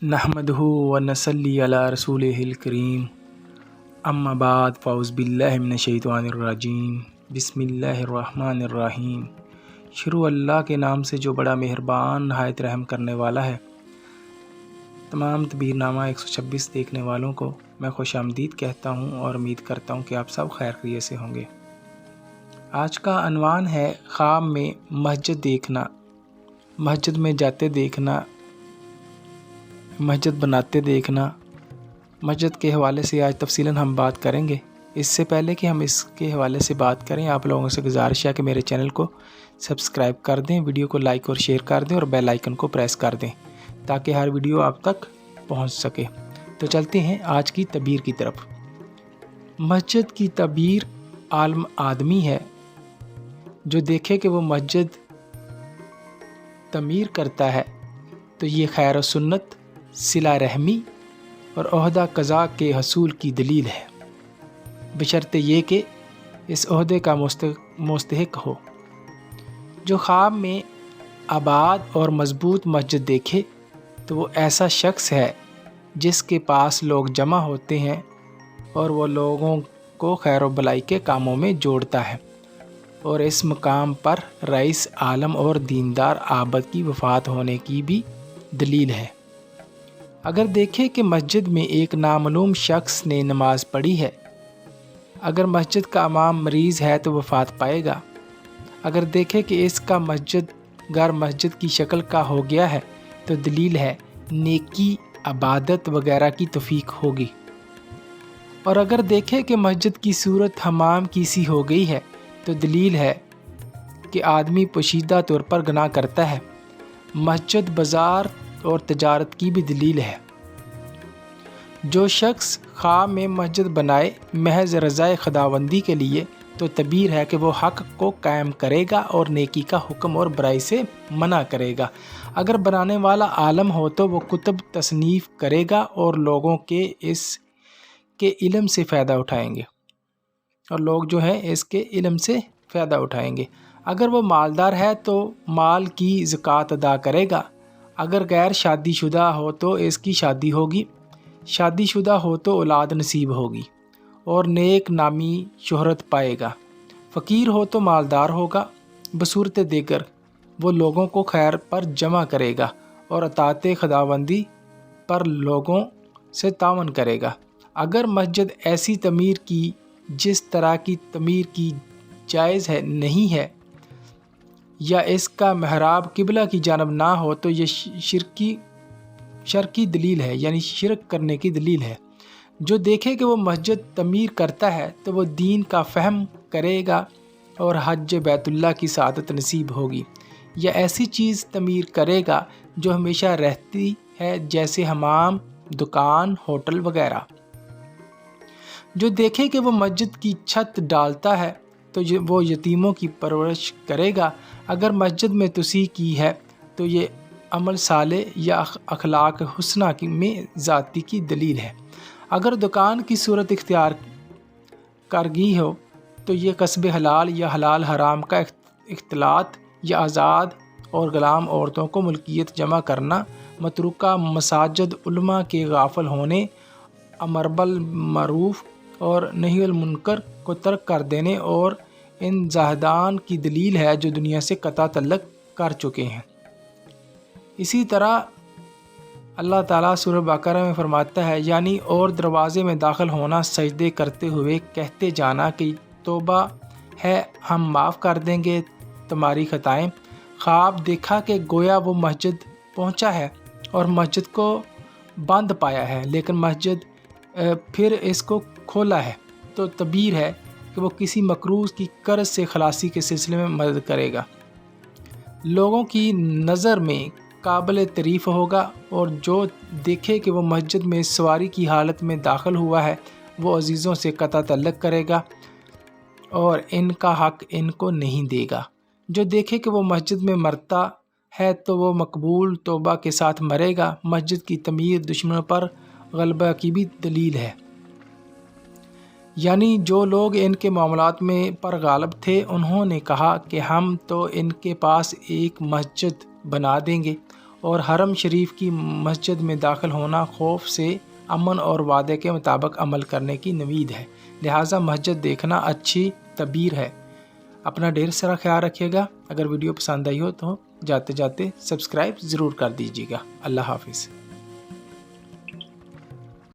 नहमदहु व नसल्ली अला रसूलिहिल करीम अम्मा बाद फ़ाउज़ बिल्लाहि मिनश्शैतानिर्रजीम बिस्मिल्लाहिर्रहमानिर्रहीम। शुरू अल्लाह के नाम से जो बड़ा मेहरबान नहायत रहम करने वाला है। तमाम तबीरनामा 126 देखने वालों को मैं खुश आमदीद कहता हूँ और उम्मीद करता हूँ कि आप सब खैर खैरियत से होंगे। आज का अनवान है ख्वाब में मस्जिद देखना, मस्जिद में जाते देखना, मस्जिद बनाते देखना। मस्जिद के हवाले से आज तफसीलन हम बात करेंगे। इससे पहले कि हम इसके हवाले से बात करें, आप लोगों से गुजारिश है कि मेरे चैनल को सब्सक्राइब कर दें, वीडियो को लाइक और शेयर कर दें और बेल आइकन को प्रेस कर दें ताकि हर वीडियो आप तक पहुंच सके। तो चलते हैं आज की तबीर की तरफ। मस्जिद की तबीर आलम आदमी है जो देखे कि वो मस्जिद तमीर करता है तो ये खैर व सुन्नत, सिला रहमी और ओहदा कज़ा के हसूल की दलील है, बशर्ते ये कि इस ओहदे का मुस्तहिक हो। जो ख्वाब में आबाद और मजबूत मस्जिद देखे तो वो ऐसा शख्स है जिसके पास लोग जमा होते हैं और वो लोगों को खैर व भलाई के कामों में जोड़ता है, और इस मकाम पर रईस आलम और दीनदार आबद की वफ़ात होने की भी दलील है। अगर देखें कि मस्जिद में एक नामालूम शख्स ने नमाज़ पढ़ी है, अगर मस्जिद का इमाम मरीज़ है तो वफ़ात पाएगा। अगर देखें कि इसका मस्जिद घर मस्जिद की शक्ल का हो गया है तो दलील है नेकी, इबादत वगैरह की तौफीक होगी। और अगर देखें कि मस्जिद की सूरत हमाम की सी हो गई है तो दलील है कि आदमी पोशीदा तौर पर गुनाह करता है। मस्जिद बाज़ार और तजारत की भी दलील है। जो शख्स ख्वाब में मस्जिद बनाए महज रज़ाए खुदावंदी के लिए तो तबीर है कि वो हक़ को कायम करेगा और नेकी का हुक्म और बुराई से मना करेगा। अगर बनाने वाला आलम हो तो वो कुतुब तसनीफ़ करेगा और लोगों के इसके इल्म से फ़ायदा उठाएंगे, और लोग जो हैं इसके इल्म से फ़ायदा उठाएंगे। अगर वो मालदार है तो माल की ज़कात अदा करेगा। अगर गैर शादीशुदा हो तो इसकी शादी होगी, शादीशुदा हो तो औलाद नसीब होगी और नेक नामी शोहरत पाएगा। फ़कीर हो तो मालदार होगा। बसूरत देगर वो लोगों को खैर पर जमा करेगा और अताते खुदावंदी पर लोगों से तावन करेगा। अगर मस्जिद ऐसी तमीर की जिस तरह की तमीर की जायज़ है नहीं है, या इसका महराब किबला की जानब ना हो तो ये शर्की दलील है, यानी शिरक करने की दलील है। जो देखे कि वो मस्जिद तमीर करता है तो वो दीन का फ़हम करेगा और हज बैतुल्लाह की सआदत नसीब होगी, या ऐसी चीज़ तमीर करेगा जो हमेशा रहती है जैसे हमाम, दुकान, होटल वगैरह। जो देखे कि वो मस्जिद की छत डालता है तो वो यतीमों की परवरिश करेगा। अगर मस्जिद में तुसी की है तो ये अमल साले या अखलाक हुस्ना में ज़ाती की दलील है। अगर दुकान की सूरत इख्तियार करगी हो तो ये कस्ब हलाल या हलाल हराम का इख्तिलात या आज़ाद और ग़ुलाम औरतों को मुल्कियत जमा करना, मतरूका मसाजिद उलमा के गाफिल होने, अमर बिल मरूफ़ और नही अनिल मुनकर को तर्क कर देने और इन ज़ाहिदान की दलील है जो दुनिया से कता तल्लक कर चुके हैं। इसी तरह अल्लाह ताला सूरह बकरा में फरमाता है, यानी और दरवाज़े में दाखिल होना, सजदे करते हुए कहते जाना कि तौबा है, हम माफ़ कर देंगे तुम्हारी खताएं। ख्वाब देखा कि गोया वो मस्जिद पहुंचा है और मस्जिद को बंद पाया है, लेकिन मस्जिद फिर इसको खोला है तो तबीर है कि वो किसी मकरूज़ की कर्ज से खलासी के सिलसिले में मदद करेगा, लोगों की नज़र में काबिल तारीफ़ होगा। और जो देखे कि वो मस्जिद में सवारी की हालत में दाखिल हुआ है वो अजीज़ों से कता तल्लक करेगा और इनका हक़ इनको नहीं देगा। जो देखे कि वो मस्जिद में मरता है तो वो मकबूल तौबा के साथ मरेगा। मस्जिद की तमीर दुश्मनों पर गलबा की भी दलील है, यानी जो लोग इनके मामलात में पर गालिब थे उन्होंने कहा कि हम तो इनके पास एक मस्जिद बना देंगे اور حرم شریف کی مسجد میں داخل ہونا خوف سے امن اور وعدے کے مطابق عمل کرنے کی نوید ہے، لہٰذا مسجد دیکھنا اچھی تعبیر ہے۔ اپنا ڈھیر سارا خیال رکھیے گا۔ اگر ویڈیو پسند آئی ہو تو جاتے جاتے سبسکرائب ضرور کر دیجیے گا۔ اللہ حافظ۔